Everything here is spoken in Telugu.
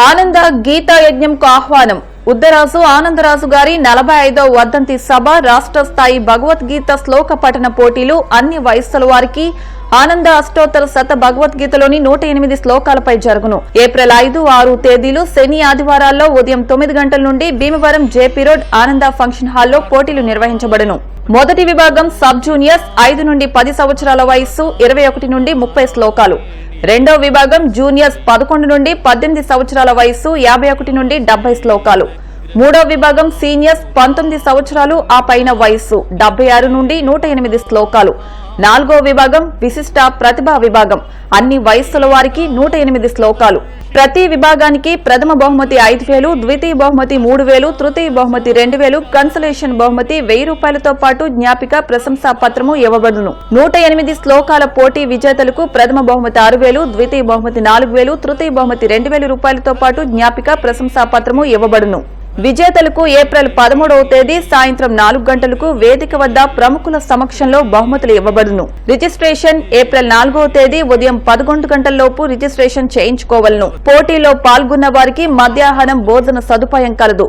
ఆనంద గీతా యజ్ఞంకు ఆహ్వానం. ఉద్దరాజు ఆనందరాజు గారి 45వ వర్ధంతి సభ, రాష్ట్ర స్థాయి భగవద్గీత శ్లోక పఠన పోటీలు అన్ని వయస్సుల వారికి ఆనంద అష్టోత్తర శత భగవద్గీతలోని 108 శ్లోకాలపై జరుగును. ఏప్రిల్ 5, 6 తేదీలు శని, ఆదివారాల్లో ఉదయం 9 గంటల నుండి భీమవరం జేపీ రోడ్ ఆనంద ఫంక్షన్ హాల్లో పోటీలు నిర్వహించబడును. మొదటి విభాగం సబ్ జూనియర్స్ 5 నుండి 10 సంవత్సరాల వయస్సు 21 నుండి 30 శ్లోకాలు. రెండో విభాగం జూనియర్స్ 11 నుండి 18 సంవత్సరాల వయస్సు 51 నుండి 70 శ్లోకాలు. మూడో విభాగం సీనియర్స్ 19 సంవత్సరాలు ఆ పైన వయస్సు 76 నుండి 108 శ్లోకాలు. నాలుగో విభాగం విశిష్ట ప్రతిభా విభాగం అన్ని వయస్సుల వారికి 108 శ్లోకాలు. ప్రతి విభాగానికి ప్రథమ బహుమతి 5,000, ద్వితీయ బహుమతి 3,000, తృతీయ బహుమతి 2,000, కన్సలేషన్ బహుమతి 1,000 రూపాయలతో పాటు జ్ఞాపిక ప్రశంసా పత్రము ఇవ్వబడును. 108 శ్లోకాల పోటీ విజేతలకు ప్రథమ బహుమతి 6,000, ద్వితీయ బహుమతి 4,000, తృతీయ బహుమతి 2,000 రూపాయలతో పాటు జ్ఞాపిక ప్రశంసా పత్రము ఇవ్వబడును. విజేతలకు ఏప్రిల్ 13వ తేదీ సాయంత్రం 4 గంటలకు వేదిక వద్ద ప్రముఖుల సమక్షంలో బహుమతులు ఇవ్వబడును. రిజిస్ట్రేషన్ ఏప్రిల్ 4వ తేదీ ఉదయం 11 గంటలలోపు రిజిస్ట్రేషన్ చేయించుకోవలను. పోటీలో పాల్గొన్న వారికి మధ్యాహ్నం భోజన సదుపాయం కలదు.